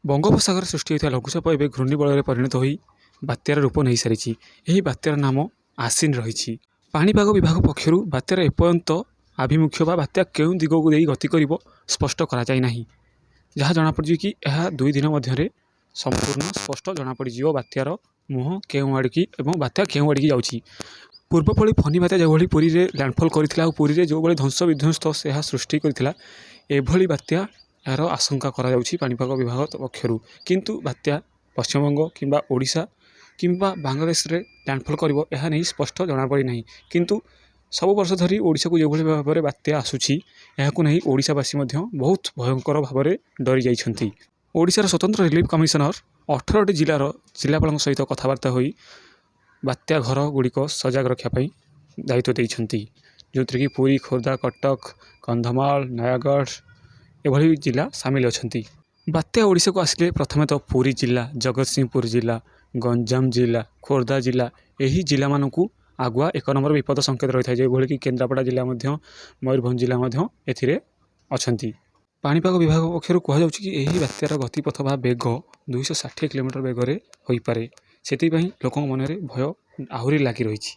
ବଙ୍ଗୋପସାଗରରେ ସୃଷ୍ଟି ହୋଇଥିବା ଲଘୁଚାପ ଏବେ ଘୂର୍ଣ୍ଣିବଳୟରେ ପରିଣତ ହୋଇ ବାତ୍ୟାର ରୂପ ନେଇସାରିଛି। ଏହି ବାତ୍ୟାର ନାମ ଆସିନ୍ ରହିଛି। ପାଣିପାଗ ବିଭାଗ ପକ୍ଷରୁ ବାତ୍ୟାର ଏପର୍ଯ୍ୟନ୍ତ ଆଭିମୁଖ୍ୟ ବା ବାତ୍ୟା କେଉଁ ଦିଗକୁ ଦେଇ ଗତି କରିବ ସ୍ପଷ୍ଟ କରାଯାଇନାହିଁ। ଯାହା ଜଣାପଡ଼ିଛି କି ଏହା 2 ଦିନ ମଧ୍ୟରେ ସମ୍ପୂର୍ଣ୍ଣ ସ୍ପଷ୍ଟ ଜଣାପଡ଼ିଯିବ ବାତ୍ୟାର ମୁହଁ କେଉଁ ଆଡ଼ିକି ଏବଂ ବାତ୍ୟା କେଉଁ ଆଡ଼ିକି ଯାଉଛି। ପୂର୍ବଭଳି ଫନି ବାତ୍ୟା ଯେଉଁଭଳି ପୁରୀରେ ଲ୍ୟାଣ୍ଡଫଲ୍ କରିଥିଲା ଆଉ ପୁରୀରେ ଯେଉଁଭଳି ଧ୍ୱଂସ ବିଧ୍ୱସ୍ତ ଏହା ସୃଷ୍ଟି କରିଥିଲା, ଏଭଳି ବାତ୍ୟା ଏହାର ଆଶଙ୍କା କରାଯାଉଛି ପାଣିପାଗ ବିଭାଗ ପକ୍ଷରୁ। କିନ୍ତୁ ବାତ୍ୟା ପଶ୍ଚିମବଙ୍ଗ କିମ୍ବା ଓଡ଼ିଶା କିମ୍ବା ବାଂଲାଦେଶରେ ଲ୍ୟାଣ୍ଡଫଲ୍ କରିବ ଏହା ନେଇ ସ୍ପଷ୍ଟ ଜଣାପଡ଼ିନାହିଁ। କିନ୍ତୁ ସବୁ ବର୍ଷ ଧରି ଓଡ଼ିଶାକୁ ଯେଉଁଭଳି ଭାବରେ ବାତ୍ୟା ଆସୁଛି, ଏହାକୁ ନେଇ ଓଡ଼ିଶାବାସୀ ମଧ୍ୟ ବହୁତ ଭୟଙ୍କର ଭାବରେ ଡରି ଯାଇଛନ୍ତି। ଓଡ଼ିଶାର ସ୍ୱତନ୍ତ୍ର ରିଲିଫ୍ କମିଶନର 18ଟି ଜିଲ୍ଲାର ଜିଲ୍ଲାପାଳଙ୍କ ସହିତ କଥାବାର୍ତ୍ତା ହୋଇ ବାତ୍ୟା ଘର ଗୁଡ଼ିକ ସଜାଗ ରଖିବା ପାଇଁ ଦାୟିତ୍ୱ ଦେଇଛନ୍ତି। ଯେଉଁଥିରେ କି ପୁରୀ, ଖୋର୍ଦ୍ଧା, କଟକ, କନ୍ଧମାଳ, ନୟାଗଡ଼ ଏଭଳି ଜିଲ୍ଲା ସାମିଲ ଅଛନ୍ତି। ବାତ୍ୟା ଓଡ଼ିଶାକୁ ଆସିଲେ ପ୍ରଥମେ ତ ପୁରୀ ଜିଲ୍ଲା, ଜଗତସିଂହପୁର ଜିଲ୍ଲା, ଗଞ୍ଜାମ ଜିଲ୍ଲା, ଖୋର୍ଦ୍ଧା ଜିଲ୍ଲା ଏହି ଜିଲ୍ଲାମାନଙ୍କୁ ଆଗୁଆ 1 ନମ୍ବର ବିପଦ ସଂକେତ ରହିଥାଏ। ଯେଭଳି କି କେନ୍ଦ୍ରାପଡ଼ା ଜିଲ୍ଲା ମଧ୍ୟ, ମୟୂରଭଞ୍ଜ ଜିଲ୍ଲା ମଧ୍ୟ ଏଥିରେ ଅଛନ୍ତି। ପାଣିପାଗ ବିଭାଗ ପକ୍ଷରୁ କୁହାଯାଉଛି କି ଏହି ବାତ୍ୟାର ଗତିପଥ ବା ବେଗ 260 କିଲୋମିଟର ବେଗରେ ହୋଇପାରେ। ସେଥିପାଇଁ ଲୋକଙ୍କ ମନରେ ଭୟ ଆହୁରି ଲାଗି ରହିଛି।